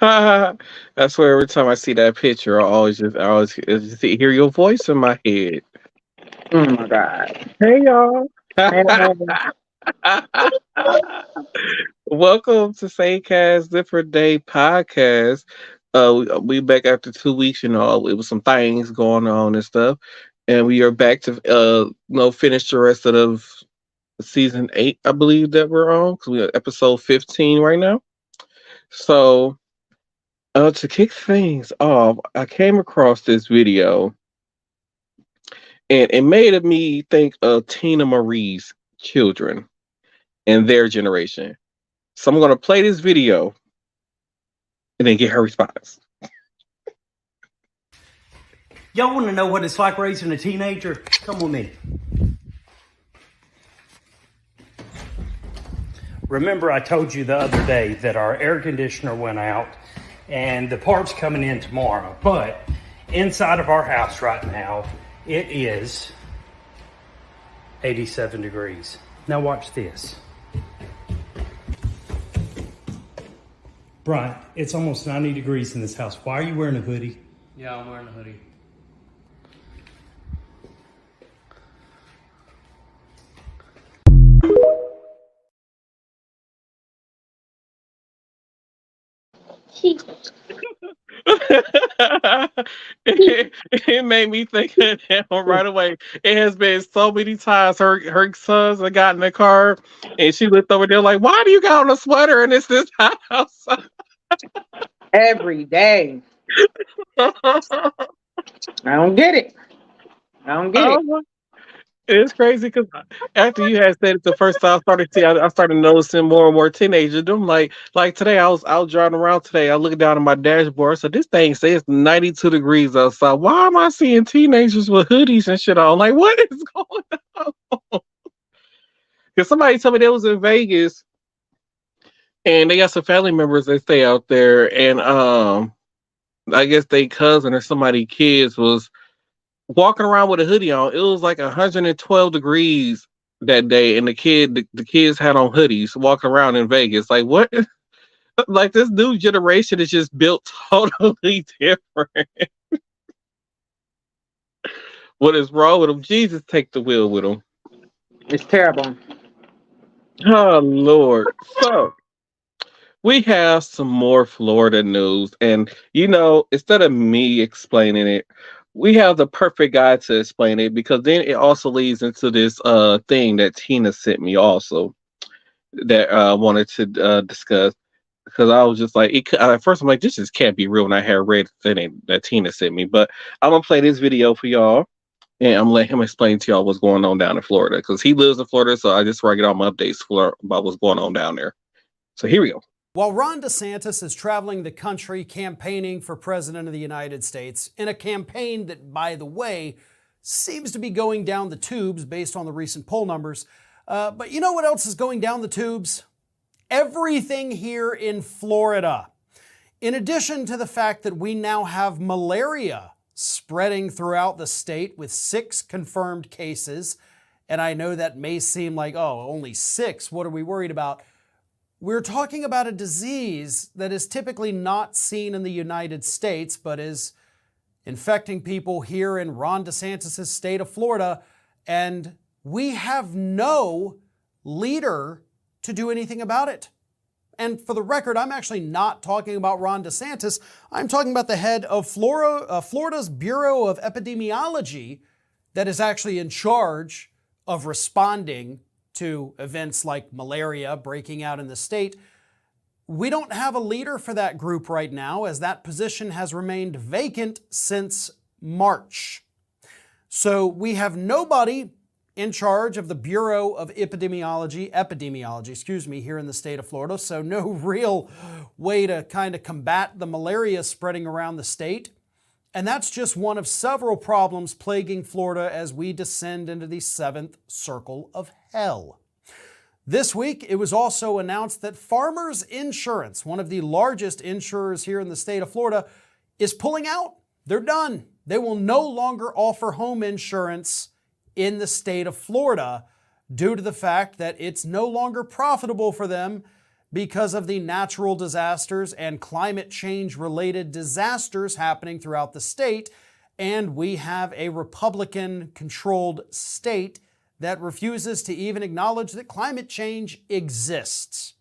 I swear every time I see that picture, I always hear your voice in my head. Oh my God. Hey y'all. And Welcome to Same Cast Different Day podcast. We back after 2 weeks. It was some things going on and stuff, and we are back to finish the rest of season 8, I believe that we're on because we are episode 15 right now. So, to kick things off, I came across this video, and it made me think of Tina Marie's children and their generation. So I'm gonna play this video and then get her response. Y'all want to know what it's like raising a teenager? Come with me. Remember, I told you the other day that our air conditioner went out and the part's coming in tomorrow. But inside of our house right now, it is 87 degrees. Now watch this. Brian, it's almost 90 degrees in this house. Why are you wearing a hoodie? Yeah, I'm wearing a hoodie. it made me think of him right away. It has been so many times her sons have got in the car and she looked over there like, why do you got on a sweater and it's this house? every day. I don't get it. I don't get it. Oh, it's crazy because after you had said it the first time, I started noticing more and more teenagers. I'm like today, I was out driving around today. I looked down at my dashboard. So this thing says 92 degrees outside. Why am I seeing teenagers with hoodies and shit on? Like, what is going on? Because somebody told me they was in Vegas and they got some family members that stay out there, and I guess they cousin or somebody kids was walking around with a hoodie on. It was like 112 degrees that day, and the kids had on hoodies walking around in Vegas. Like what? Like this new generation is just built totally different. What is wrong with them? Jesus, take the wheel with them. It's terrible. Oh Lord. So we have some more Florida news, and instead of me explaining it, we have the perfect guy to explain it because then it also leads into this thing that Tina sent me also that I wanted to discuss because I was just like, at first I'm like, this just can't be real, and I had read the thing that Tina sent me, but I'm gonna play this video for y'all. And I'm gonna let him explain to y'all what's going on down in Florida because he lives in Florida, so I just try to get all my updates about what's going on down there. So here we go. While Ron DeSantis is traveling the country campaigning for President of the United States, in a campaign that, by the way, seems to be going down the tubes based on the recent poll numbers. But you know what else is going down the tubes? Everything here in Florida. In addition to the fact that we now have malaria spreading throughout the state with 6 confirmed cases, and I know that may seem like, oh, only 6, what are we worried about? We're talking about a disease that is typically not seen in the United States, but is infecting people here in Ron DeSantis' state of Florida, and we have no leader to do anything about it. And for the record, I'm actually not talking about Ron DeSantis. I'm talking about the head of Florida's Bureau of Epidemiology that is actually in charge of responding to events like malaria breaking out in the state. We don't have a leader for that group right now, as that position has remained vacant since March. So we have nobody in charge of the Bureau of Epidemiology, here in the state of Florida. So no real way to kind of combat the malaria spreading around the state. And that's just one of several problems plaguing Florida as we descend into the 7th circle of hell. This week, it was also announced that Farmers Insurance, one of the largest insurers here in the state of Florida, is pulling out. They're done. They will no longer offer home insurance in the state of Florida due to the fact that it's no longer profitable for them because of the natural disasters and climate change related disasters happening throughout the state. And we have a Republican controlled state that refuses to even acknowledge that climate change exists.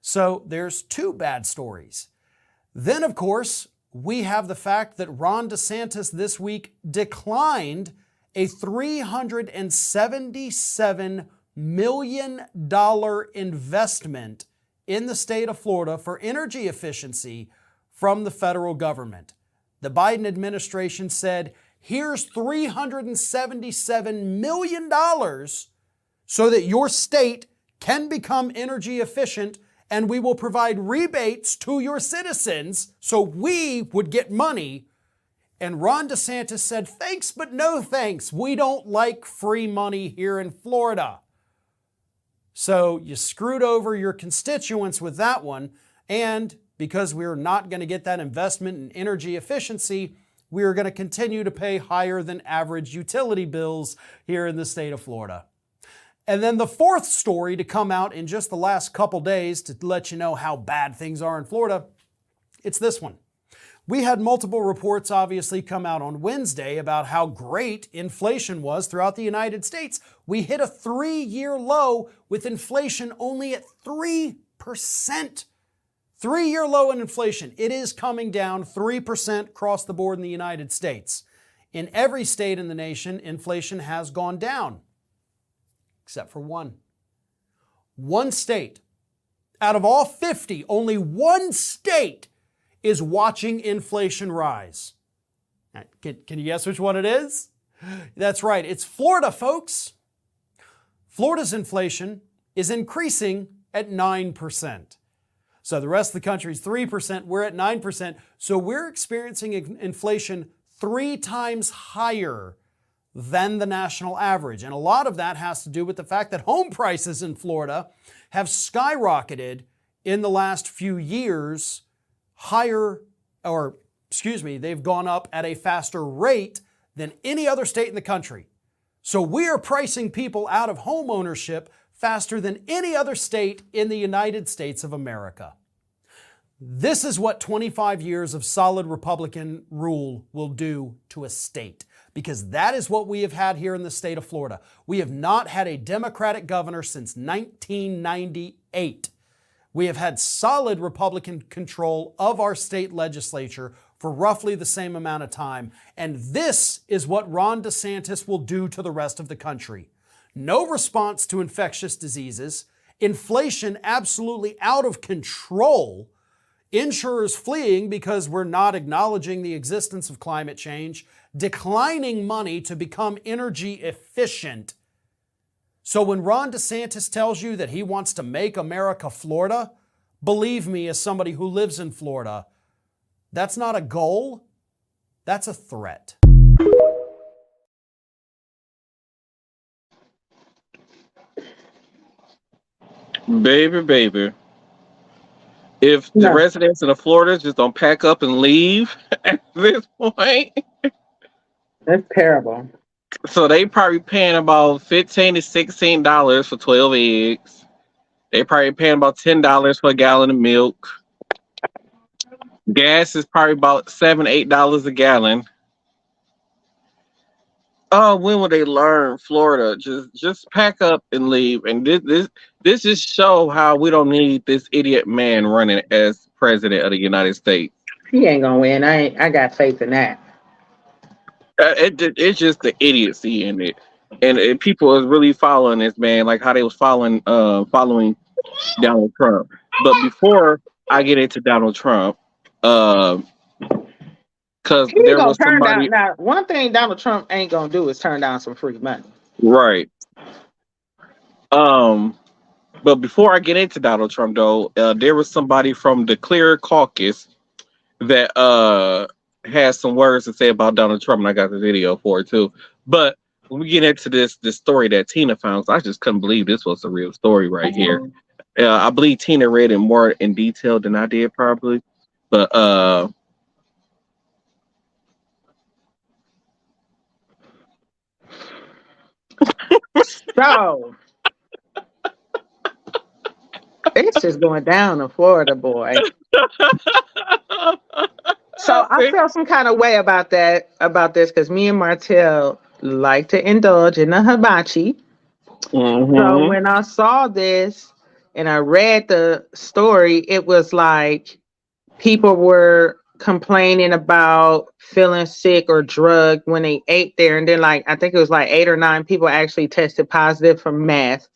So there's two bad stories. Then, of course, we have the fact that Ron DeSantis this week declined a $377 million investment in the state of Florida for energy efficiency from the federal government. The Biden administration said, here's $377 million so that your state can become energy efficient, and we will provide rebates to your citizens so we would get money. And Ron DeSantis said, thanks, but no thanks. We don't like free money here in Florida. So you screwed over your constituents with that one. And because we're not going to get that investment in energy efficiency, we're going to continue to pay higher than average utility bills here in the state of Florida. And then the fourth story to come out in just the last couple days to let you know how bad things are in Florida, it's this one. We had multiple reports obviously come out on Wednesday about how great inflation was throughout the United States. We hit a 3-year low with inflation only at 3%. 3-year low in inflation. It is coming down 3% across the board in the United States. In every state in the nation, inflation has gone down, except for one. One state. Out of all 50, only one state is watching inflation rise. Now, can you guess which one it is? That's right, it's Florida, folks. Florida's inflation is increasing at 9%. So the rest of the country is 3%, we're at 9%. So we're experiencing inflation 3 times higher than the national average. And a lot of that has to do with the fact that home prices in Florida have skyrocketed in the last few years, they've gone up at a faster rate than any other state in the country. So we are pricing people out of home ownership faster than any other state in the United States of America. This is what 25 years of solid Republican rule will do to a state, because that is what we have had here in the state of Florida. We have not had a Democratic governor since 1998. We have had solid Republican control of our state legislature for roughly the same amount of time. And this is what Ron DeSantis will do to the rest of the country. No response to infectious diseases, inflation absolutely out of control, insurers fleeing because we're not acknowledging the existence of climate change, declining money to become energy efficient. So when Ron DeSantis tells you that he wants to make America Florida, believe me, as somebody who lives in Florida, that's not a goal, that's a threat. Baby. If the No, residents of Florida just don't pack up and leave at this point, that's terrible. so they probably paying about $15 to $16 for 12 eggs. They probably paying about $10 for a gallon of milk. Gas is probably about $7, $8 a gallon. Oh, when will they learn, Florida? Just pack up and leave. And this just show how we don't need this idiot man running as president of the United States. He ain't gonna win. I got faith in that. It's just the idiocy in it, and people is really following this man like how they was following Donald Trump. But before I get into Donald Trump, because He there gonna was turn down. somebody Now, one thing Donald Trump ain't gonna do is turn down some free money. right. Um, but before I get into Donald Trump, though, there was somebody from the Clear Caucus that has some words to say about Donald Trump, and I got the video for it too. But when we get into this story that Tina found, I just couldn't believe this was a real story right here. I believe Tina read it more in detail than I did, probably. But So It's just going down in Florida, boy. So I See? felt some kind of way about this because me and Martell like to indulge in the hibachi. So Mm-hmm. when I saw this and I read the story, it was like people were complaining about feeling sick or drugged when they ate there. And then, like, I think it was like 8 or 9 people actually tested positive for meth.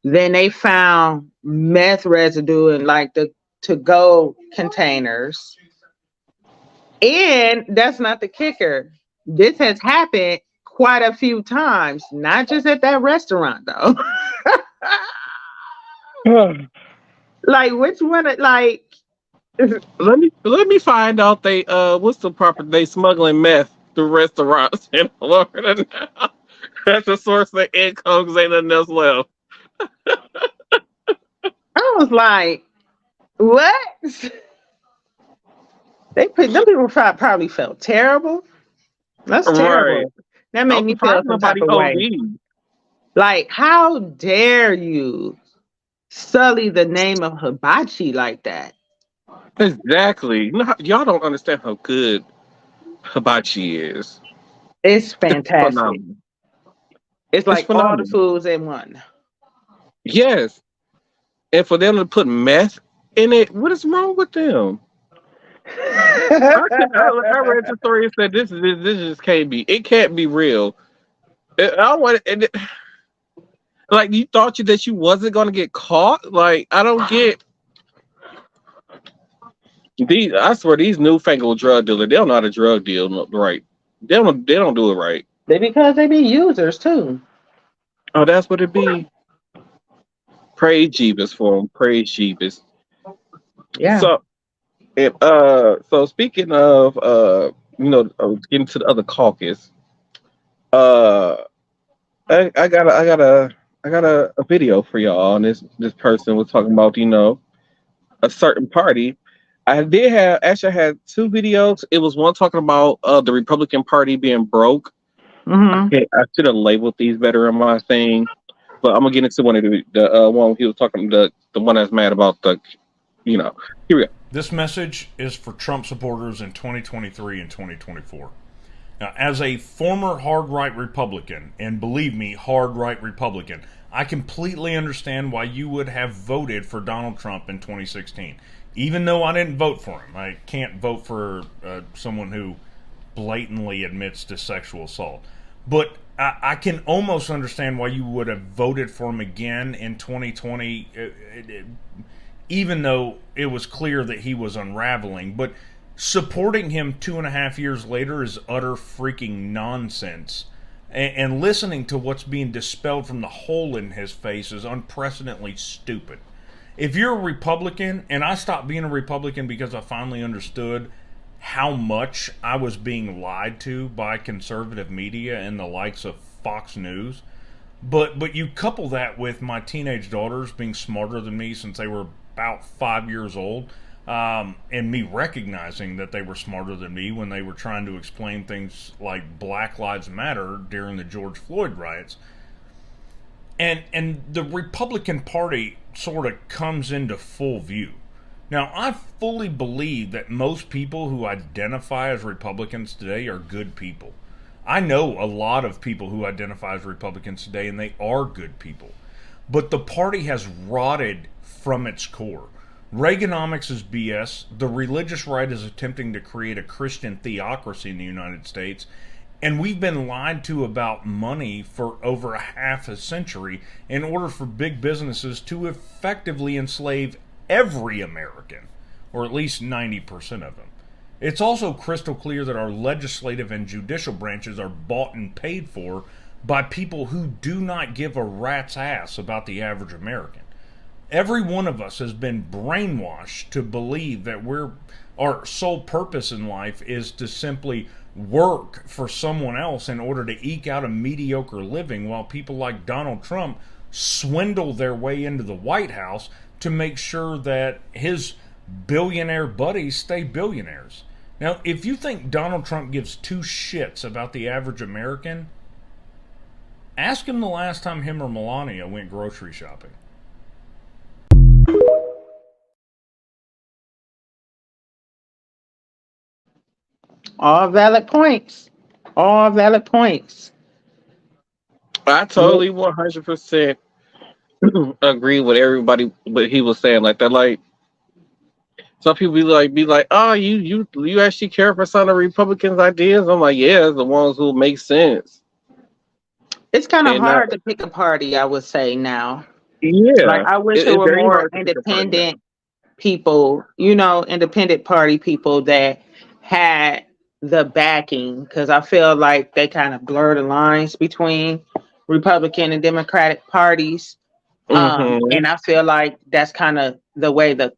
Then they found meth residue in like the to go containers. And that's not the kicker. This has happened quite a few times, not just at that restaurant, though. Like, which one? Like, Let me find out they what's the proper they smuggling meth through restaurants in Florida now. That's a source of income 'cause ain't nothing else left. I was like, what? They put them people probably felt terrible. That's Right. terrible. That made I'm me feel surprised some type nobody of way. OD. Like, how dare you sully the name of hibachi like that? Exactly. No, y'all don't understand how good hibachi is. It's It's fantastic. phenomenal. It's It's like all the phenomenal. foods in one. Yes. And for them to put meth in it, what is wrong with them? I read the story and said this just can't be. It can't be real. I want like you thought that you wasn't gonna get caught. Like I don't get these. I swear these newfangled drug dealers. They don't know how to drug deal right. They don't do it right. Because they be users too. Oh, that's what it be. Praise Jeebus for them. Praise Jeebus. Yeah. So so speaking of getting to the other caucus, uh I got a video for y'all, and this person was talking about a certain party. I had 2 videos. It was one talking about the Republican Party being broke. Hmm. I should have labeled these better in my thing, but I'm gonna get into one of the one he was talking the one that's mad about you know here we go. This message is for Trump supporters in 2023 and 2024. Now, as a former hard right Republican, and believe me, hard right Republican, I completely understand why you would have voted for Donald Trump in 2016. Even though I didn't vote for him, I can't vote for someone who blatantly admits to sexual assault. But I can almost understand why you would have voted for him again in 2020, even though it was clear that he was unraveling. But supporting him 2.5 years later is utter freaking nonsense. And listening to what's being dispelled from the hole in his face is unprecedentedly stupid. If you're a Republican, and I stopped being a Republican because I finally understood how much I was being lied to by conservative media and the likes of Fox News. But you couple that with my teenage daughters being smarter than me since they were about 5 years old, and me recognizing that they were smarter than me when they were trying to explain things like Black Lives Matter during the George Floyd riots. And the Republican Party sort of comes into full view. Now, I fully believe that most people who identify as Republicans today are good people. I know a lot of people who identify as Republicans today, and they are good people. But the party has rotted from its core. Reaganomics is BS. The religious right is attempting to create a Christian theocracy in the United States. And we've been lied to about money for over a half a century in order for big businesses to effectively enslave every American, or at least 90% of them. It's also crystal clear that our legislative and judicial branches are bought and paid for by people who do not give a rat's ass about the average American. Every one of us has been brainwashed to believe that our sole purpose in life is to simply work for someone else in order to eke out a mediocre living, while people like Donald Trump swindle their way into the White House to make sure that his billionaire buddies stay billionaires. Now, if you think Donald Trump gives 2 shits about the average American, ask him the last time him or Melania went grocery shopping. All valid points. All valid points. I totally 100% agree with everybody what he was saying. Like that, like some people be like, oh, you actually care for some of the Republicans' ideas? I'm like, yeah, the ones who make sense. It's kind of And not hard to pick a party, I would say now. Like yeah. I wish there It's were very more hard to pick a party now. independent people, independent party people that had the backing, because I feel like they kind of blur the lines between Republican and Democratic parties. Mm-hmm. And I feel like that's kind of the way the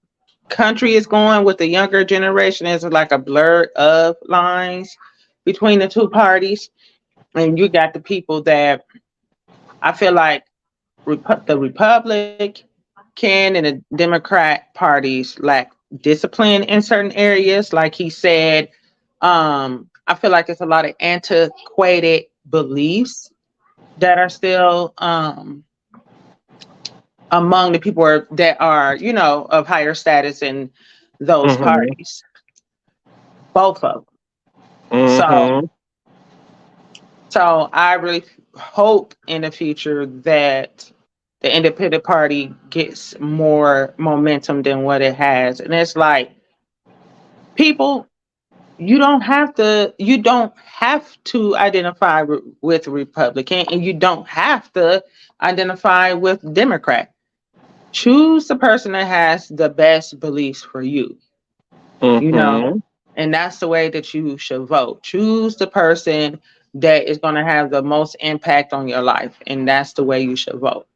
country is going with the younger generation, is like a blur of lines between the two parties. And you got the people that I feel like the Republican and the Democrat parties lack discipline in certain areas. Like he said, I feel like it's a lot of antiquated beliefs that are still among the people that are, of higher status in those Mm-hmm. parties, both of them. So, Mm-hmm. so I really hope in the future that the independent party gets more momentum than what it has. And it's like people, you don't have to identify with Republican, and you don't have to identify with Democrat. Choose the person that has the best beliefs for you, you know, Mm-hmm. and that's the way that you should vote. Choose the person that is going to have the most impact on your life, and that's the way you should vote.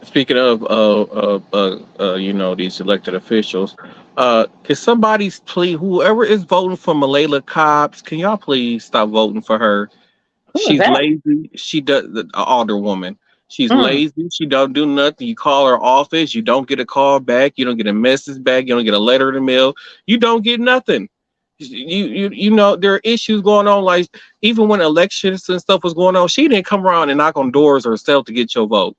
Speaking of these elected officials, can somebody please, whoever is voting for Malayla Cobbs, can y'all please stop voting for her? Who is She's that? lazy. She does the older woman. She's Mm. lazy. She don't do nothing. You call her office, you don't get a call back. You don't get a message back. You don't get a letter in the mail. You don't get nothing. There are issues going on. Like even when elections and stuff was going on, she didn't come around and knock on doors herself to get your vote.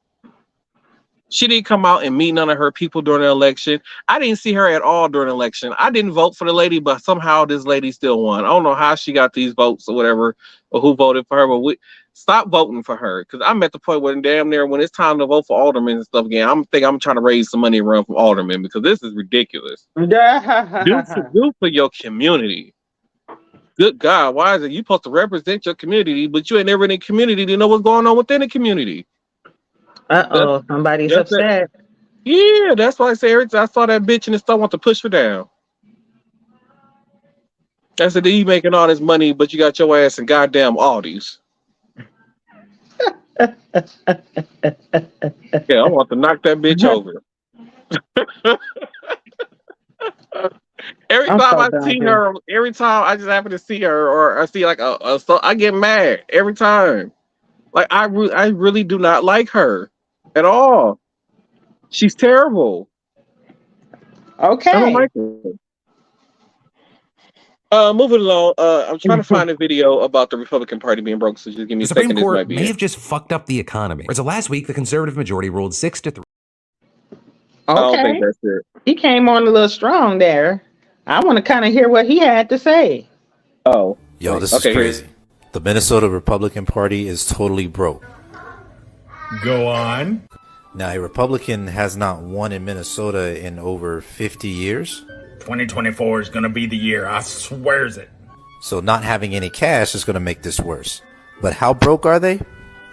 She didn't come out and meet none of her people during the election. I didn't see her at all during the election. I didn't vote for the lady, but somehow this lady still won. I don't know how she got these votes or whatever, or who voted for her, but stop voting for her. Because I'm at the point where damn near when it's time to vote for aldermen and stuff again, I'm trying to raise some money and run for aldermen because this is ridiculous. Do for your community. Good God, why is it you supposed to represent your community, but you ain't never in the community to know what's going on within the community? That's, Uh-oh, somebody's that's it. upset. Yeah, that's why I say every time I saw that bitch in the store, I want to push her down. I said, you making all this money, but you got your ass in goddamn Aldi's. Yeah, I want to knock that bitch over. Every I'm time so I done see here. her, every time I just happen to see her, or I see like so I get mad every time. Like I really do not like her at all. She's terrible. I don't Okay. like her. Moving along. I'm trying to find a video about the Republican Party being broke. So just give me The a Supreme second. This might Court be may it. have just fucked up the economy. So last week, the conservative majority ruled 6-3. I don't think Okay. that's it. He came on a little strong there. I want to kind of hear what he had to say. Oh, Yo, wait. this is Okay, crazy. The Minnesota Republican Party is totally broke. Go on. Now, a Republican has not won in Minnesota in over 50 years. 2024 is going to be the year. I swears it. So not having any cash is going to make this worse. But how broke are they?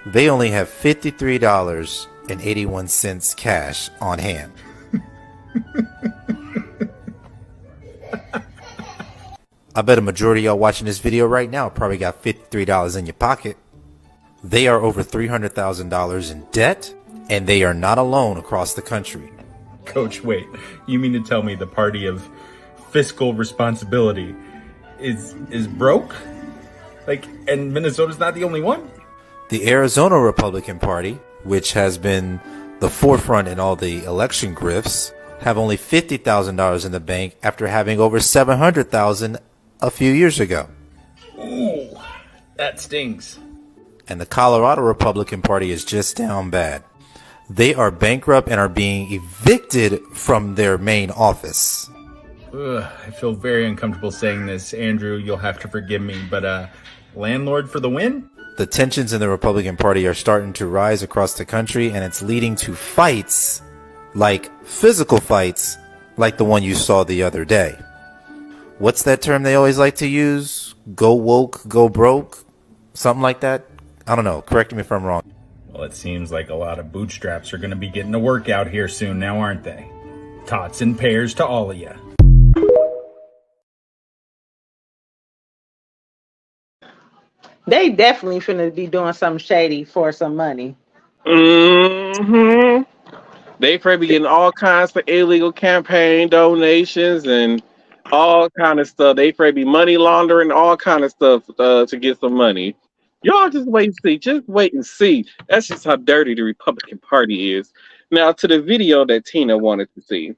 They only have $53.81 cash on hand. I bet a majority of y'all watching this video right now probably got $53 in your pocket. They are over $300,000 in debt, and they are not alone across the country. Coach, wait. You mean to tell me the party of fiscal responsibility is broke? Like, and Minnesota's not the only one? The Arizona Republican Party, which has been the forefront in all the election grifts, have only $50,000 in the bank after having over $700,000 a few years ago. Ooh, that stings. And the Colorado Republican Party is just down bad. They are bankrupt and are being evicted from their main office. I feel very uncomfortable saying this, Andrew. You'll have to forgive me, but landlord for the win? The tensions in the Republican Party are starting to rise across the country, and it's leading to fights, like physical fights, like the one you saw the other day. What's that term they always like to use? Go woke, go broke? Something like that? I don't know. Correct me if I'm wrong. Well, it seems like a lot of bootstraps are going to be getting to work out here soon now, aren't they? Tots and pairs to all of you. They definitely finna be doing something shady for some money. Mm-hmm. They probably getting all kinds of illegal campaign donations and all kind of stuff. They probably be money laundering, all kind of stuff to get some money. Y'all just wait and see. Just wait and see. That's just how dirty the Republican Party is. Now to the video that Tina wanted to see.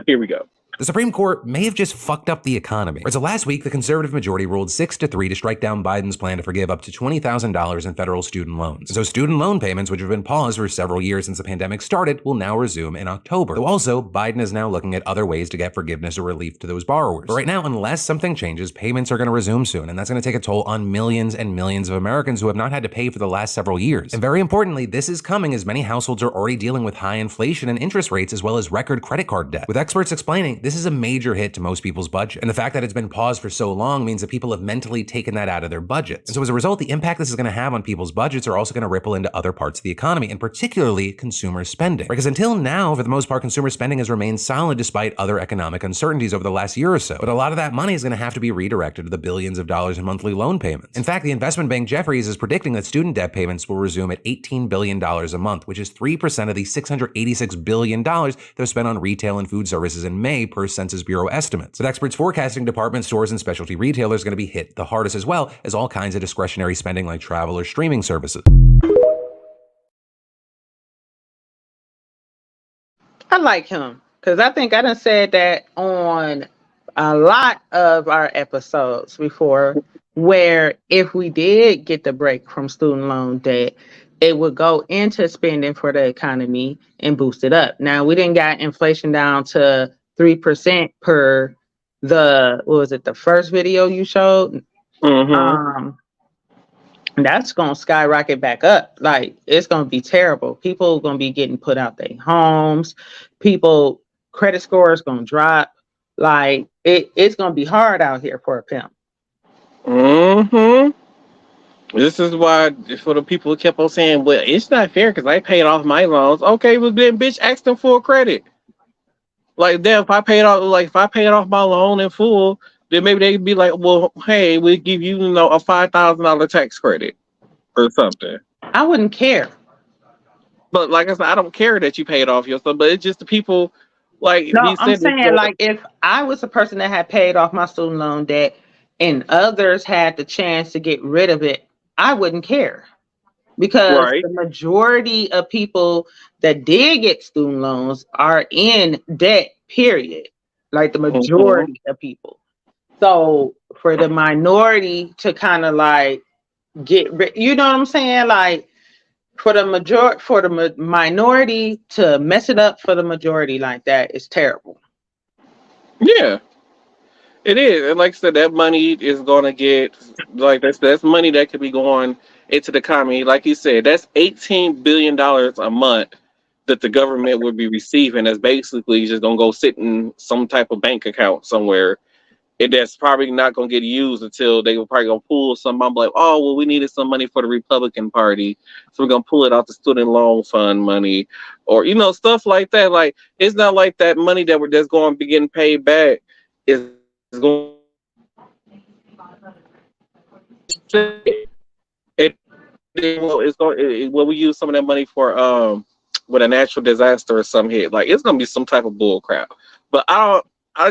Here we go. The Supreme Court may have just fucked up the economy. So last week, the conservative majority ruled 6-3 to strike down Biden's plan to forgive up to $20,000 in federal student loans. So student loan payments, which have been paused for several years since the pandemic started, will now resume in October. Though also, Biden is now looking at other ways to get forgiveness or relief to those borrowers. But right now, unless something changes, payments are going to resume soon, and that's going to take a toll on millions and millions of Americans who have not had to pay for the last several years. And very importantly, this is coming as many households are already dealing with high inflation and interest rates as well as record credit card debt. With experts explaining, this is a major hit to most people's budget. And the fact that it's been paused for so long means that people have mentally taken that out of their budgets. And so as a result, the impact this is going to have on people's budgets are also going to ripple into other parts of the economy, and particularly consumer spending. Because until now, for the most part, consumer spending has remained solid despite other economic uncertainties over the last year or so. But a lot of that money is going to have to be redirected to the billions of dollars in monthly loan payments. In fact, the investment bank Jefferies is predicting that student debt payments will resume at $18 billion a month, which is 3% of the $686 billion that was spent on retail and food services in May per Census Bureau estimates. With experts forecasting department stores and specialty retailers are going to be hit the hardest, as well as all kinds of discretionary spending like travel or streaming services. I like him because I think I done said that on a lot of our episodes before, where if we did get the break from student loan debt, it would go into spending for the economy and boost it up. Now, we didn't got inflation down to 3% per the, what was it, the first video you showed? Mm-hmm. That's gonna skyrocket back up. Like, it's gonna be terrible. People are gonna be getting put out their homes. People credit score is gonna drop. Like, it's gonna be hard out here for a pimp. Mm-hmm. This is why for the people who kept on saying, well, it's not fair because I paid off my loans. Okay, well then bitch ask them for credit. Like then if I paid off my loan in full, then maybe they'd be like, well, hey, we'll give you, a $5,000 tax credit or something. I wouldn't care. But like I said, I don't care that you paid off your stuff, but it's just the people like No, I'm saying, like, if I was a person that had paid off my student loan debt and others had the chance to get rid of it, I wouldn't care. Because right. The majority of people that did get student loans are in debt, period. Like the majority of people. So for the minority to kind of like get rid, you know what I'm saying? Like for the minority to mess it up for the majority like that is terrible. Yeah. It is, and like I said, that money is going to get like that's money that could be going into the economy. Like you said, that's $18 billion a month that the government would be receiving. That's basically just going to go sit in some type of bank account somewhere. And that's probably not going to get used until they were probably going to pull some. I'm like, oh well, we needed some money for the Republican Party, so we're going to pull it out the student loan fund money, or stuff like that. Like it's not like that money that's going to be getting paid back is going well, we use some of that money for with a natural disaster or some hit. Like it's gonna be some type of bull crap. But I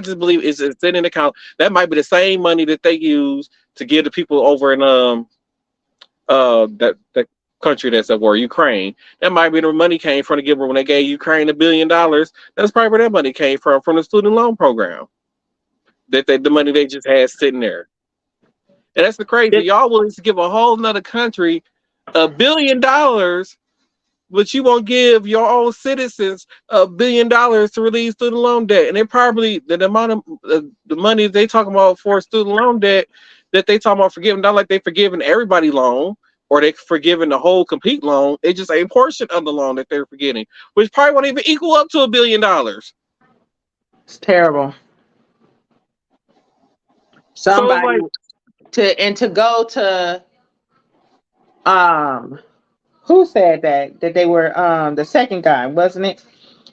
just believe it's sitting in the account. That might be the same money that they use to give the people over in that country that's at war, Ukraine. That might be the money came from to give when they gave Ukraine $1 billion. That's probably where that money came from the student loan program. The money they just had sitting there. And that's the crazy. Y'all willing to give a whole nother country $1 billion but you won't give your own citizens $1 billion to release student loan debt, and they probably the amount of the money they talking about for student loan debt that they talking about forgiving, not like they forgiving everybody loan or they forgiving the whole complete loan. It's just a portion of the loan that they're forgetting, which probably won't even equal up to $1 billion. It's terrible. So it's Somebody like, to go to who said that they were the second guy, wasn't it?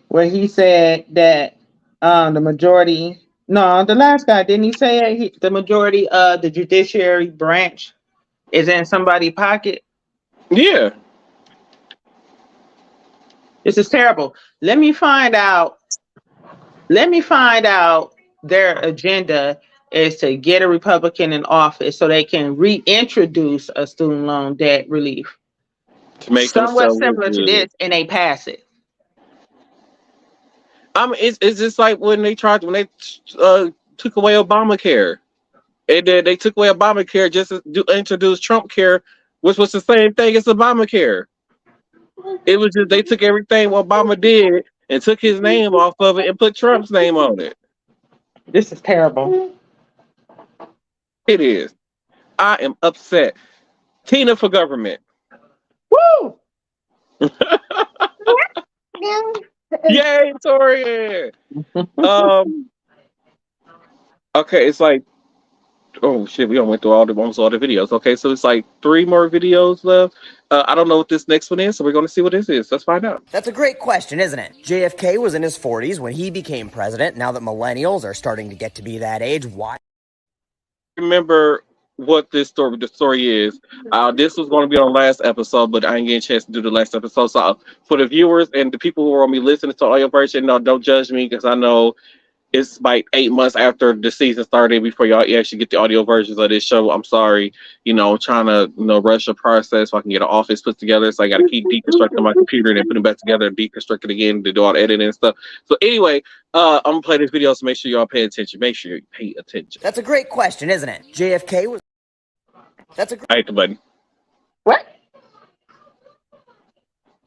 Where he said that the majority, no, the last guy, didn't he say it? The majority of the judiciary branch is in somebody's pocket? yeah. This is terrible. Let me find out their agenda is to get a Republican in office so they can reintroduce a student loan debt relief. To make Somewhat themselves look similar to good. this, and they pass it. I mean, it's just like when they took away Obamacare. And then they took away Obamacare just to introduce Trump care, which was the same thing as Obamacare. It was just they took everything what Obama did and took his name off of it and put Trump's name on it. This is terrible. It is. I am upset. Tina for government. Woo! Yay, Tori! Okay, it's like, oh shit, we went through almost all the videos. Okay, so it's like 3 more videos left. I don't know what this next one is, so we're going to see what this is. Let's find out. That's a great question, isn't it? JFK was in his 40s when he became president. Now that millennials are starting to get to be that age, why? Remember what the story is. This was going to be on last episode, but I didn't get a chance to do the last episode. So for the viewers and the people who are going to be listening to audio version, no, don't judge me because I know it's like 8 months after the season started before y'all actually get the audio versions of this show. I'm sorry, I'm trying to rush the process so I can get an office put together. So I got to keep deconstructing my computer and then put it back together and deconstruct it again to do all the editing and stuff. So anyway, I'm gonna play this video, so make sure y'all pay attention. Make sure you pay attention. That's a great question, isn't it? JFK was. That's a. I hit the button. What?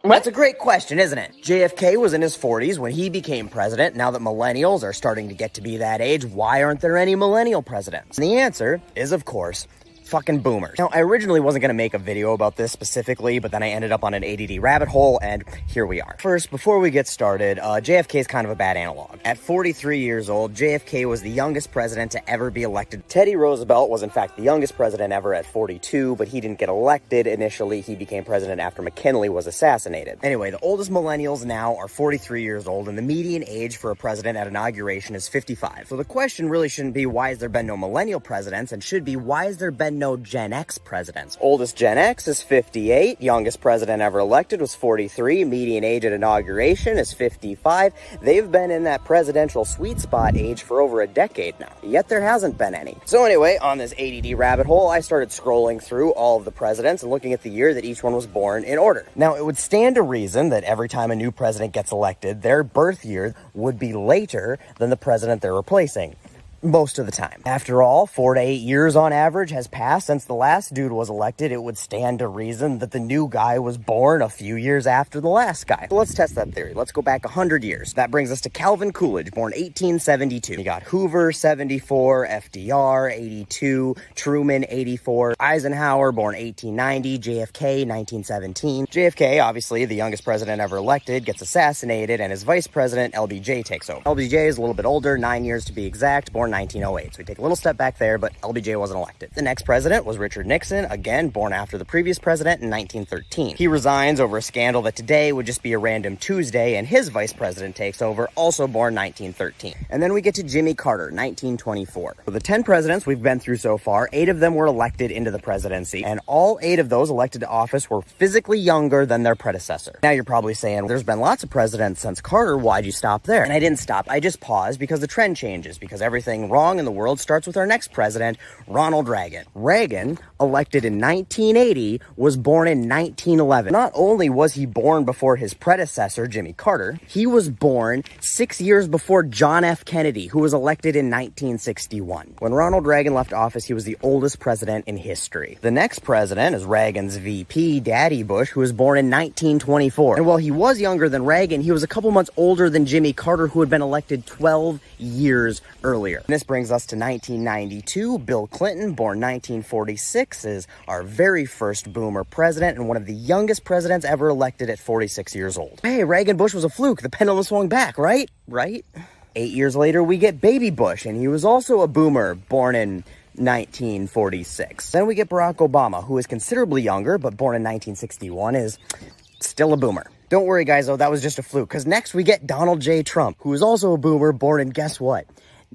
That's a great question, isn't it? JFK was in his 40s when he became president. Now that millennials are starting to get to be that age, why aren't there any millennial presidents? And the answer is, of course, fucking boomers. Now, I originally wasn't going to make a video about this specifically, but then I ended up on an ADD rabbit hole, and here we are. First, before we get started, JFK is kind of a bad analog. At 43 years old, JFK was the youngest president to ever be elected. Teddy Roosevelt was, in fact, the youngest president ever at 42, but he didn't get elected initially. He became president after McKinley was assassinated. Anyway, the oldest millennials now are 43 years old, and the median age for a president at inauguration is 55. So the question really shouldn't be, why has there been no millennial presidents, and should be, why has there been no Gen X presidents? Oldest Gen X is 58. Youngest president ever elected was 43. Median age at inauguration is 55. They've been in that presidential sweet spot age for over a decade now, yet there hasn't been any. So anyway, on this ADD rabbit hole, I started scrolling through all of the presidents and looking at the year that each one was born in order. Now, it would stand to reason that every time a new president gets elected, their birth year would be later than the president they're replacing. Most of the time. After all, 4 to 8 years on average has passed since the last dude was elected. It would stand to reason that the new guy was born a few years after the last guy. So let's test that theory. Let's go back 100 years. That brings us to Calvin Coolidge, born 1872. You got Hoover, 74, FDR, 82, Truman, 84, Eisenhower, born 1890, JFK, 1917. JFK, obviously the youngest president ever elected, gets assassinated, and his vice president, LBJ, takes over. LBJ is a little bit older, 9 years to be exact, born 1908. So we take a little step back there, but LBJ wasn't elected. The next president was Richard Nixon, again, born after the previous president in 1913. He resigns over a scandal that today would just be a random Tuesday, and his vice president takes over, also born 1913. And then we get to Jimmy Carter, 1924. For the 10 presidents we've been through so far, 8 of them were elected into the presidency, and all 8 of those elected to office were physically younger than their predecessor. Now you're probably saying, there's been lots of presidents since Carter, why'd you stop there? And I didn't stop, I just paused because the trend changes, because everything everything wrong in the world starts with our next president, Ronald Reagan. Reagan, elected in 1980, was born in 1911. Not only was he born before his predecessor, Jimmy Carter, he was born 6 years before John F. Kennedy, who was elected in 1961. When Ronald Reagan left office, he was the oldest president in history. The next president is Reagan's VP, Daddy Bush, who was born in 1924. And while he was younger than Reagan, he was a couple months older than Jimmy Carter, who had been elected 12 years earlier. And this brings us to 1992. Bill Clinton, born 1946, is our very first boomer president and one of the youngest presidents ever elected at 46 years old. Hey, Reagan Bush was a fluke. The pendulum swung back, right? Right? 8 years later, we get Baby Bush, and he was also a boomer, born in 1946. Then we get Barack Obama, who is considerably younger, but born in 1961, is still a boomer. Don't worry, guys, though, that was just a fluke, because next we get Donald J. Trump, who is also a boomer, born in, guess what?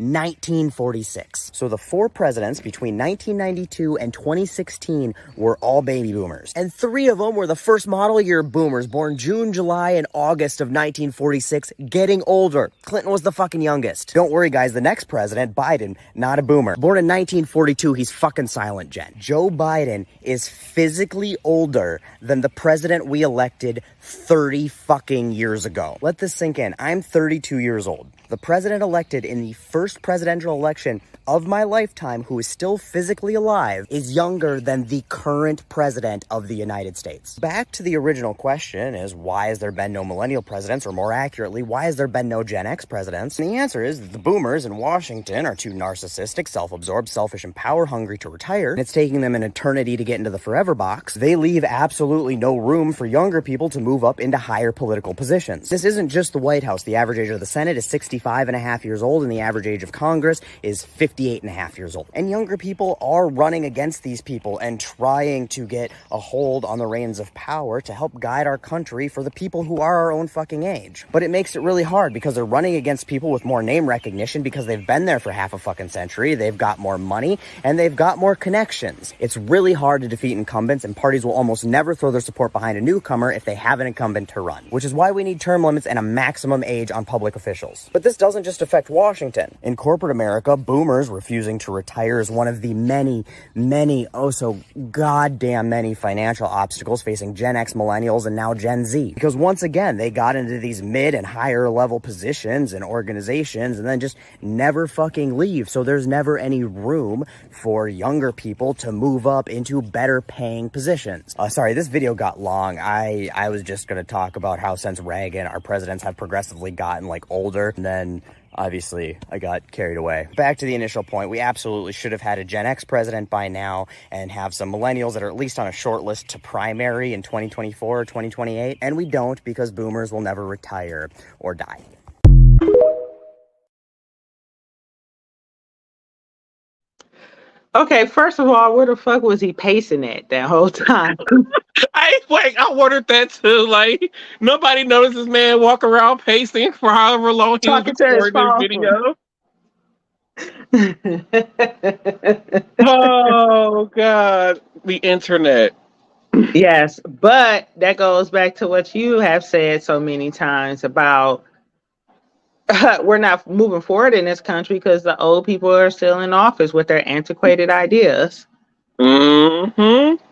1946. So the 4 presidents between 1992 and 2016 were all baby boomers. And 3 of them were the first model year boomers, born June, July, and August of 1946, getting older. Clinton was the fucking youngest. Don't worry, guys, the next president, Biden, not a boomer. Born in 1942, he's fucking silent gen. Joe Biden is physically older than the president we elected 30 fucking years ago. Let this sink in. I'm 32 years old. The president elected in the first presidential election of my lifetime who is still physically alive is younger than the current president of the United States. Back to the original question is, why has there been no millennial presidents, or more accurately, why has there been no Gen X presidents? And the answer is that the boomers in Washington are too narcissistic, self-absorbed, selfish, and power-hungry to retire. And it's taking them an eternity to get into the forever box. They leave absolutely no room for younger people to move up into higher political positions. This isn't just the White House. The average age of the Senate is 65 and a half years old, and the average age of Congress is 58 and a half years old. And younger people are running against these people and trying to get a hold on the reins of power to help guide our country for the people who are our own fucking age. But it makes it really hard because they're running against people with more name recognition because they've been there for half a fucking century, they've got more money, and they've got more connections. It's really hard to defeat incumbents, and parties will almost never throw their support behind a newcomer if they have an incumbent to run, which is why we need term limits and a maximum age on public officials. But this doesn't just affect Washington. In corporate America, boomers refusing to retire is one of the many, oh so goddamn many financial obstacles facing Gen X, millennials, and now Gen Z. Because once again, they got into these mid and higher level positions and organizations and then just never fucking leave. So there's never any room for younger people to move up into better paying positions. Sorry, this video got long. I was just going to talk about how since Reagan, our presidents have progressively gotten like older, and then obviously, I got carried away. Back to the initial point, we absolutely should have had a Gen X president by now and have some millennials that are at least on a short list to primary in 2024 or 2028. And we don't, because boomers will never retire or die. Okay, first of all, where the fuck was he pacing at that whole time? I wondered that too. Like, nobody noticed this man walk around pacing for however long he was Talking to his recording this phone. video. Oh God, the internet. Yes, but that goes back to what you have said so many times about we're not moving forward in this country because the old people are still in office with their antiquated ideas. Mm-hmm.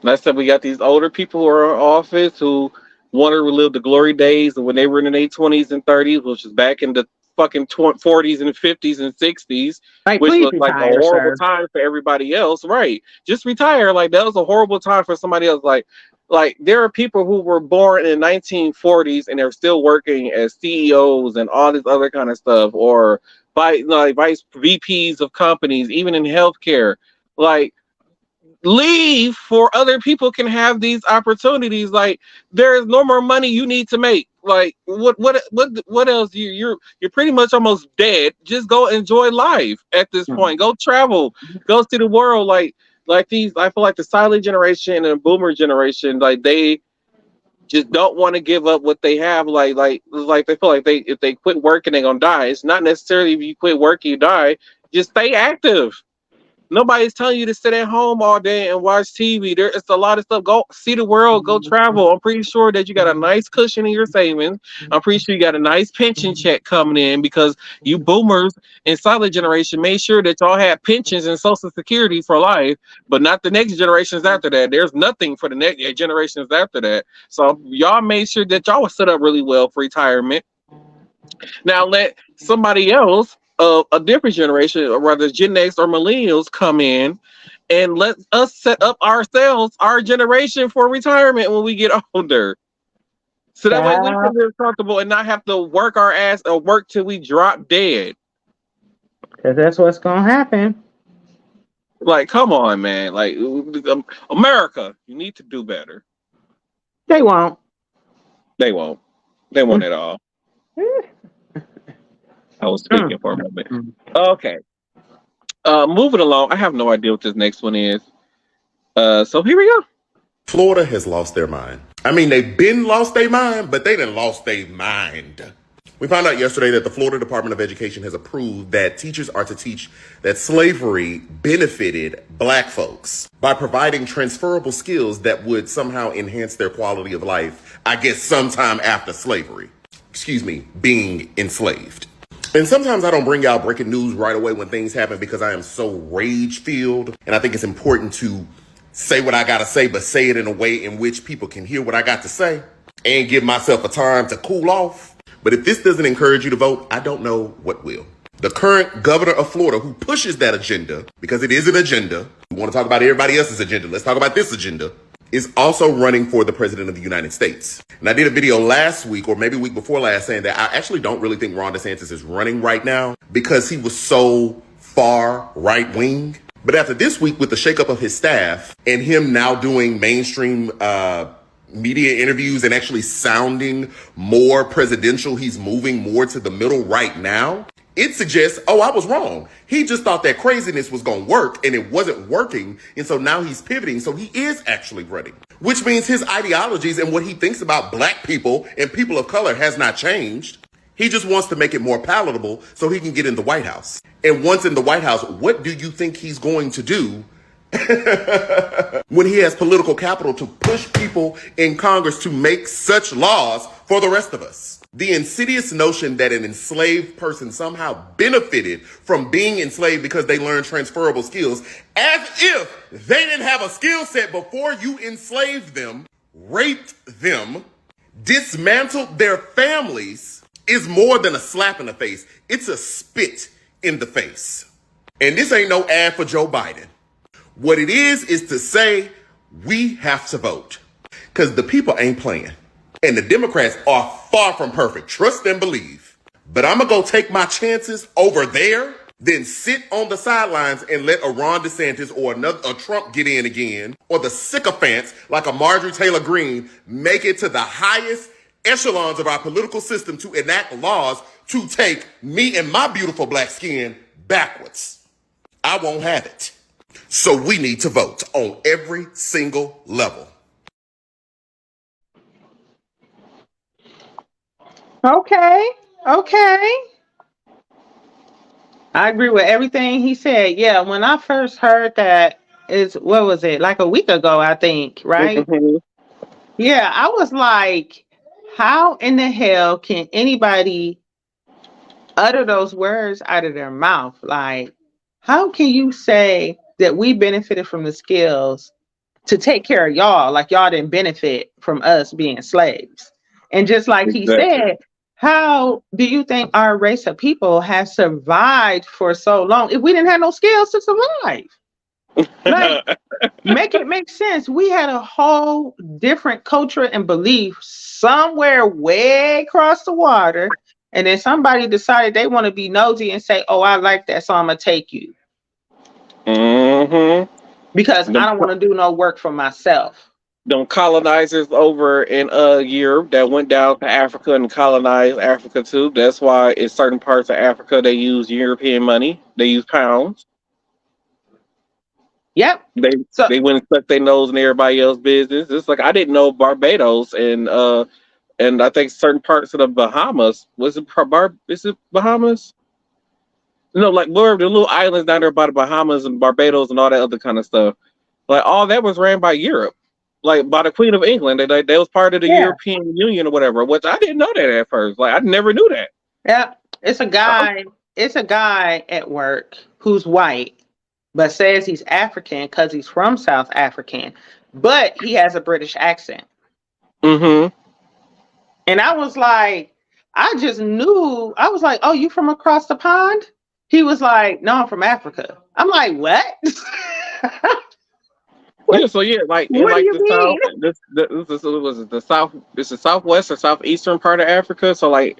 I said we got these older people who are in office who want to relive the glory days of when they were in their 20s and 30s, which is back in the fucking 40s and 50s and 60s, Like, which please was like a retire, horrible sir. time for everybody else. Right. Just retire. Like, that was a horrible time for somebody else. Like there are people who were born in the 1940s and they're still working as CEOs and all this other kind of stuff, or vice VPs of companies, even in healthcare. Like, leave for other people can have these opportunities. Like, there's no more money you need to make. Like, what else? You're pretty much almost dead. Just go enjoy life at this point. Go travel, go see the world. Like these, I feel like the silent generation and the boomer generation, like they just don't want to give up what they have. Like they feel like if they quit working, they're gonna die. It's not necessarily if you quit working, you die. Just stay active. Nobody's telling you to sit at home all day and watch TV. It's a lot of stuff. Go see the world. Go travel. I'm pretty sure that you got a nice cushion in your savings. I'm pretty sure you got a nice pension check coming in because you boomers and silent generation made sure that y'all had pensions and social security for life, but not the next generations after that. There's nothing for the next generations after that. So y'all made sure that y'all was set up really well for retirement. Now let somebody else, a different generation, or rather Gen X or millennials, come in and let us set up ourselves, our generation, for retirement when we get older. So that way we can live comfortable and not have to work our ass or work till we drop dead. Because that's what's gonna happen. Like, come on, man. Like, America, you need to do better. They won't. They won't. They won't at all. I was speaking for a moment. Okay. Moving along. I have no idea what this next one is. So here we go. Florida has lost their mind. I mean, they've been lost their mind, but they done lost their mind. We found out yesterday that the Florida Department of Education has approved that teachers are to teach that slavery benefited black folks by providing transferable skills that would somehow enhance their quality of life, I guess sometime after slavery. Excuse me, being enslaved. And sometimes I don't bring y'all breaking news right away when things happen because I am so rage-filled, and I think it's important to say what I gotta say, but say it in a way in which people can hear what I got to say and give myself a time to cool off. But if this doesn't encourage you to vote, I don't know what will. The current governor of Florida, who pushes that agenda, because it is an agenda, we want to talk about everybody else's agenda, let's talk about this agenda, is also running for the president of the United States. And I did a video last week, or maybe week before last, saying that I actually don't really think Ron DeSantis is running right now because he was so far right-wing. But after this week, with the shakeup of his staff and him now doing mainstream media interviews and actually sounding more presidential, he's moving more to the middle right now. It suggests, oh, I was wrong. He just thought that craziness was going to work and it wasn't working. And so now he's pivoting. So he is actually running, which means his ideologies and what he thinks about black people and people of color has not changed. He just wants to make it more palatable so he can get in the White House. And once in the White House, what do you think he's going to do when he has political capital to push people in Congress to make such laws for the rest of us? The insidious notion that an enslaved person somehow benefited from being enslaved because they learned transferable skills, as if they didn't have a skill set before you enslaved them, raped them, dismantled their families, is more than a slap in the face. It's a spit in the face. And this ain't no ad for Joe Biden. What it is to say we have to vote because the people ain't playing. And the Democrats are far from perfect. Trust and believe. But I'm going to go take my chances over there, then sit on the sidelines and let a Ron DeSantis or a Trump get in again, or the sycophants like a Marjorie Taylor Greene make it to the highest echelons of our political system to enact laws to take me and my beautiful black skin backwards. I won't have it. So we need to vote on every single level. Okay. I agree with everything he said. Yeah, when I first heard that, what was it, like a week ago, I think, right? Yeah, I was like, how in the hell can anybody utter those words out of their mouth? Like, how can you say that we benefited from the skills to take care of y'all, like y'all didn't benefit from us being slaves? And just like he said, how do you think our race of people has survived for so long if we didn't have no skills to survive? Like, make it make sense. We had a whole different culture and belief somewhere way across the water, and then somebody decided they want to be nosy and say, oh, I like that, so I'm gonna take you. Because I don't want to do no work for myself. Them colonizers over in Europe that went down to Africa and colonized Africa too. That's why in certain parts of Africa they use European money. They use pounds. Yep. They went and stuck their nose in everybody else's business. It's like I didn't know Barbados and I think certain parts of the Bahamas. Is it Bahamas? like where the little islands down there by the Bahamas and Barbados and all that other kind of stuff. Like all that was ran by Europe, like by the Queen of England. They was part of the Yeah. European Union or whatever. Which I didn't know that at first. Like I never knew that. Yeah. It's a guy. It's a guy at work who's white, but says he's African because he's from South African, but he has a British accent. Mm-hmm. And I was like, I just knew. I was like, oh, you from across the pond? He was like, no, I'm from Africa. I'm like, what? Yeah, so yeah, like in What do like you the south, mean? this was it the south, it's the southwest or southeastern part of Africa. So like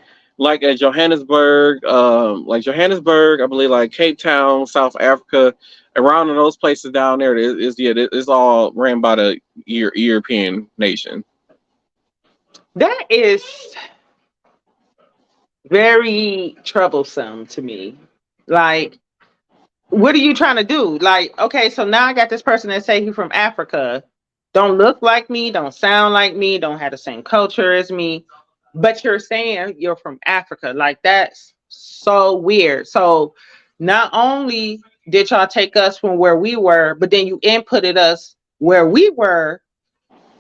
at Johannesburg, like Johannesburg, I believe like Cape Town, South Africa, around in those places down there, it's all ran by the European nation. That is very troublesome to me. Like, what are you trying to do? Like, okay, so now I got this person that say he's from Africa, don't look like me, don't sound like me, don't have the same culture as me, but you're saying you're from Africa. Like, that's so weird. So not only did y'all take us from where we were, but then you inputted us where we were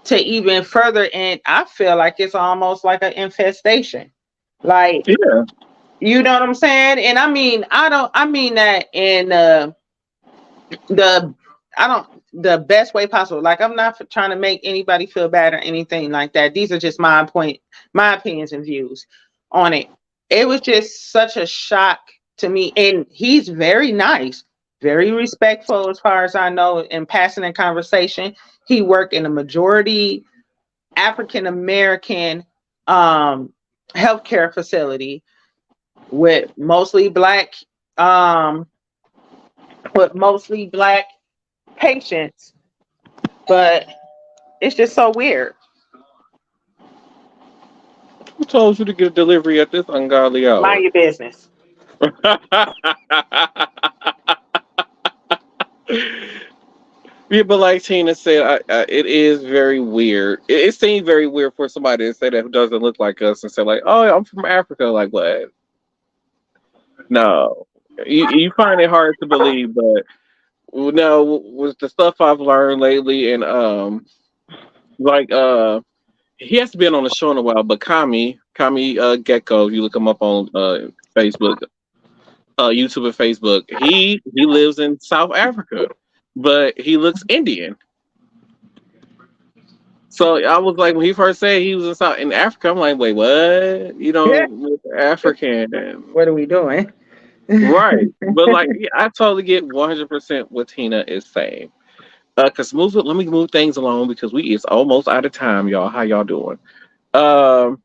to even further, and I feel like it's almost like an infestation. Like, Yeah, you know what I'm saying? And I mean that in the I don't the best way possible. Like, I'm not trying to make anybody feel bad or anything like that. These are just my opinions and views on it. It was just such a shock to me. And he's very nice, very respectful as far as I know, in passing in conversation. He worked in a majority African American healthcare facility with mostly black um patients, but it's just so weird. who told you to get a delivery at this ungodly hour? Mind your business. Yeah, but like Tina said, it is very weird. It seems very weird for somebody to say that who doesn't look like us and say like, "Oh, I'm from Africa." Like what? No, you find it hard to believe, but no, with the stuff I've learned lately, and like he has been on the show in a while, but Kami Gecko, if you look him up on Facebook, YouTube and Facebook, he lives in South Africa, but he looks Indian. So I was like, when he first said he was in Africa, I'm like, wait, what? You Yeah. know, African, What are we doing? right? But like, yeah, I totally get 100% what Tina is saying. Cause let me move things along because we is almost out of time, y'all. How y'all doing? Um,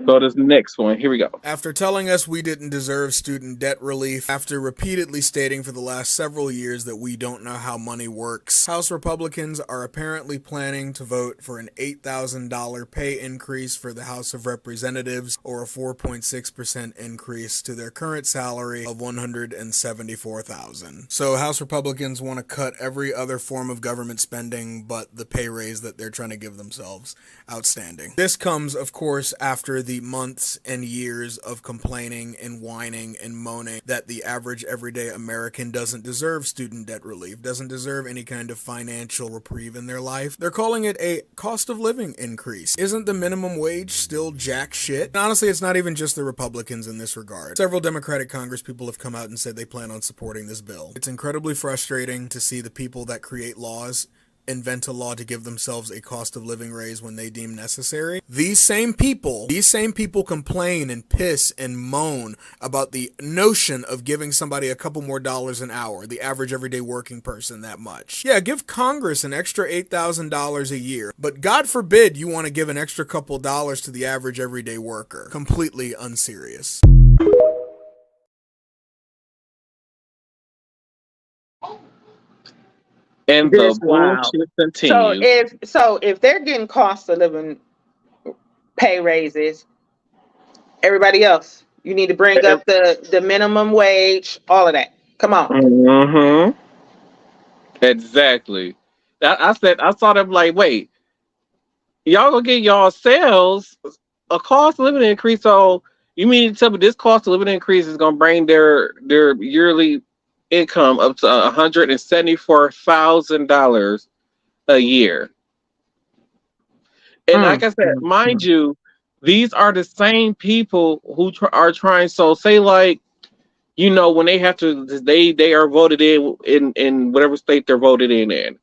so this next one, here we go. After telling us we didn't deserve student debt relief, after repeatedly stating for the last several years that we don't know how money works, House Republicans are apparently planning to vote for an $8,000 pay increase for the House of Representatives, or a 4.6% increase to their current salary of $174,000. So House Republicans want to cut every other form of government spending but the pay raise that they're trying to give themselves. Outstanding. This comes, of course, after the months and years of complaining and whining and moaning that the average everyday American doesn't deserve student debt relief, doesn't deserve any kind of financial reprieve in their life. They're calling it a cost of living increase. Isn't the minimum wage still jack shit? And honestly, it's not even just the Republicans in this regard. Several Democratic congresspeople have come out and said they plan on supporting this bill. It's incredibly frustrating to see the people that create laws invent a law to give themselves a cost of living raise when they deem necessary. These same people complain and piss and moan about the notion of giving somebody a couple more dollars an hour, the average everyday working person, that much. Yeah, give Congress an extra $8,000 a year, but God forbid you want to give an extra couple dollars to the average everyday worker. Completely unserious. And the This wow. bullshit continues. So if they're getting cost of living pay raises, everybody else, you need to bring up the minimum wage, all of that. Come on. Mm-hmm. Exactly. I saw them like, wait, y'all gonna get yourselves a cost of living increase. So You mean to tell me this cost of living increase is going to bring their yearly income up to $174,000 a year? And like Mm, I said, mm, mind mm. you, these are the same people who are trying. So say like, when they have to, they are voted in whatever state they're voted in, and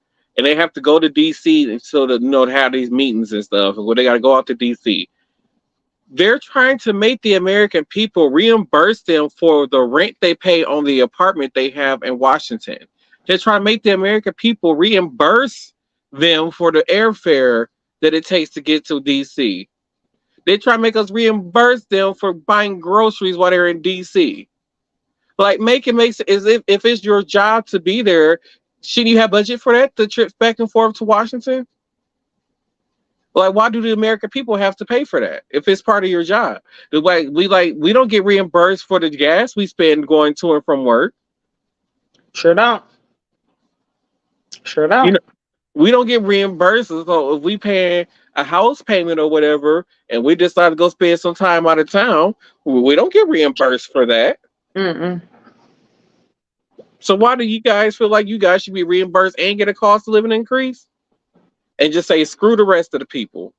they have to go to DC so that to have these meetings and stuff. Where they got to go out to DC. They're trying to make the American people reimburse them for the rent they pay on the apartment they have in Washington. They're trying to make the American people reimburse them for the airfare that it takes to get to DC. They try to make us reimburse them for buying groceries while they're in DC. Like, make it make sense. If it's your job to be there, shouldn't you have budget for that? The trips back and forth to Washington? Like, why do the American people have to pay for that if it's part of your job? We don't get reimbursed for the gas we spend going to and from work. Sure don't. Sure You know, don't. we don't get reimbursed. So if we pay a house payment or whatever, and we decide to go spend some time out of town, we don't get reimbursed for that. Mm-mm. So why do you guys feel like you guys should be reimbursed and get a cost of living increase? And just say screw the rest of the people.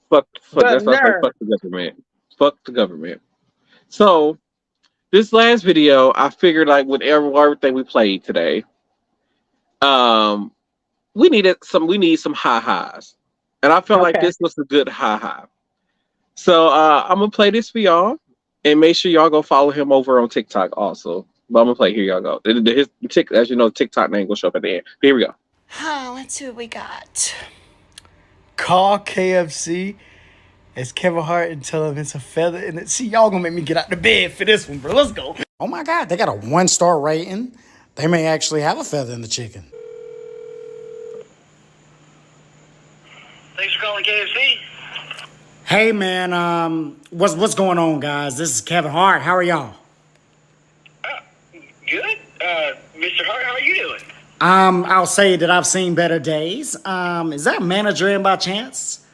Fuck. The That's what I say. nerve. Fuck the government. Fuck the government. So this last video, I figured like with everything we played today, um, we need some ha-has, and I felt like Okay. this was a good ha-ha. So I'm gonna play this for y'all, and make sure y'all go follow him over on TikTok also. But I'm gonna play. Here y'all go. As you know, TikTok name will show up at the end. Here we go. Let's see what we got. Call KFC as Kevin Hart and tell him it's a feather in it. See, y'all gonna make me get out the bed for this one, bro. Let's go. Oh my God, they got a 1-star rating. They may actually have a feather in the chicken. Thanks for calling KFC. Hey man, what's going on, guys? This is Kevin Hart. How are y'all? Good. Mr. Hart, how are you doing? I'll say that I've seen better days. Is that a manager in by chance?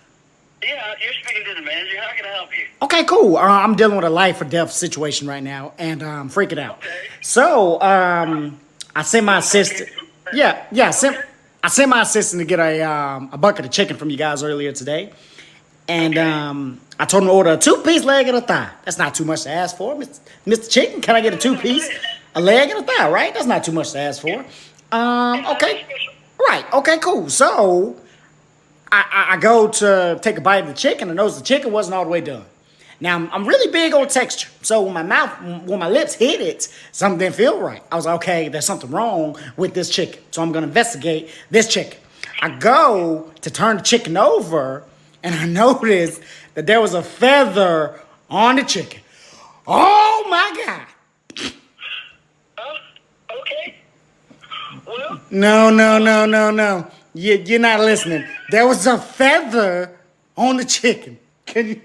Yeah, you're speaking to the manager. How can I help you? Okay, cool. I'm dealing with a life or death situation right now, and I'm freaking out. Okay. So, I sent my assistant. Yeah. I sent my assistant to get a bucket of chicken from you guys earlier today, and I told him to order a 2-piece leg and a thigh. That's not too much to ask for, Mr. Chicken. Can I get a 2-piece, a leg and a thigh? Right? That's not too much to ask for. Okay. Right. Okay. Cool. So, I go to take a bite of the chicken and notice the chicken wasn't all the way done. Now, I'm really big on texture. So when my lips hit it, something didn't feel right. I was like, okay, there's something wrong with this chicken. So I'm going to investigate this chicken. I go to turn the chicken over, and I noticed that there was a feather on the chicken. Oh, my God. Okay. Well. No. You're not listening. There was a feather on the chicken. Can you?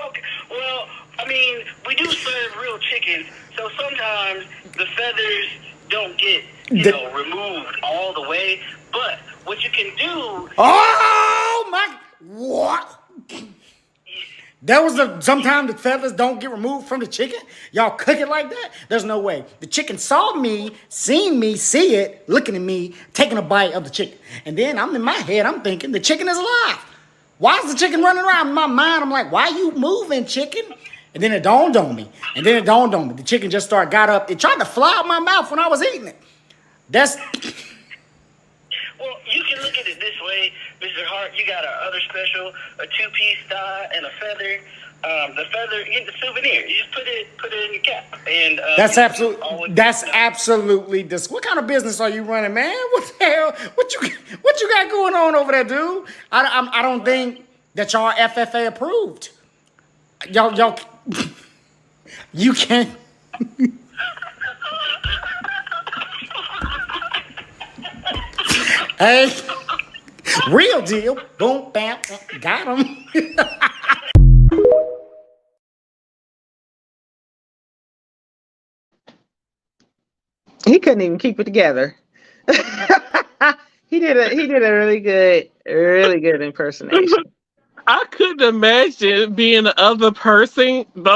Okay. Well, I mean, we do serve real chickens, so sometimes the feathers don't get, removed all the way. But what you can do. Oh my! What? Sometimes the feathers don't get removed from the chicken. Y'all cook it like that? There's no way. The chicken saw me, seen me, see it, looking at me, taking a bite of the chicken. And then I'm in my head, I'm thinking, the chicken is alive. Why is the chicken running around? In my mind, I'm like, why you moving, chicken? And then it dawned on me. The chicken just got up. It tried to fly out my mouth when I was eating it. Well, you can look at it this way, Mr. Hart. You got our other special, a 2-piece thigh and a feather. The feather, you get the souvenir. You just put it in your cap. And that's absolutely this. What kind of business are you running, man? What the hell? What you got going on over there, dude? I don't think that y'all FFA approved. Y'all, you can't. Hey, real deal. Boom, bam, got him. He couldn't even keep it together. He did a really good impersonation. I couldn't imagine being the other person on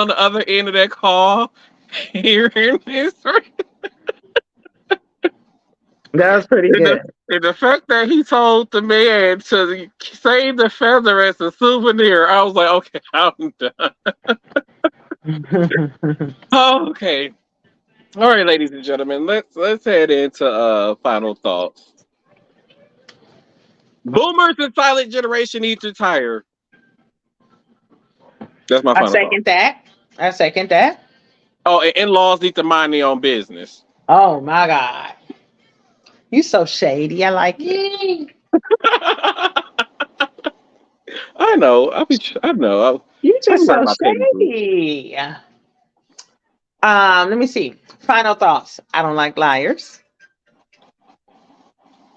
the other end of that call, hearing this. That was pretty And the, good. and the fact that he told the man to save the feather as a souvenir, I was like, okay, I'm done. Okay. All right, ladies and gentlemen, let's head into final thoughts. Boomers and silent generation need to retire. That's my I final thought. second that. I second that. Oh, and in-laws need to mind their own business. Oh my God. You so shady. I like it. I know. I know. You I'm just right so about petty food. shady. Let me see. Final thoughts. I don't like liars.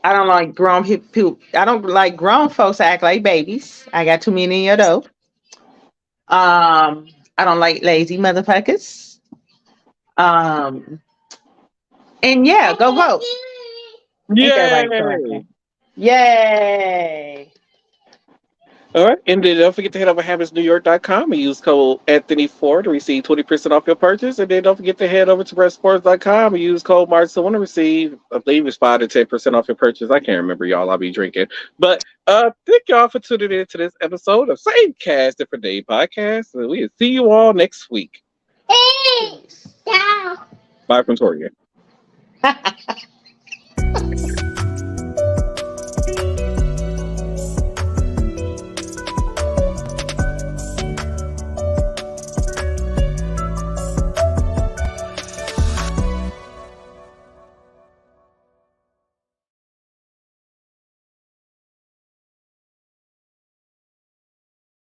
I don't like grown people. I don't like grown folks act like babies. I got too many of those. I don't like lazy motherfuckers. Um, and yeah, go vote. Ain't that right, Yay! Selecta? Yay! All right. And then don't forget to head over to habitsnewyork.com and use code Anthony4 to receive 20% off your purchase. And then don't forget to head over to redsports.com and use code Martel to receive, I believe it's 5 to 10% off your purchase. I can't remember, y'all. I'll be drinking. But thank y'all for tuning in to this episode of Same Cast Different Day Podcast. And we'll see you all next week. Bye from Torian.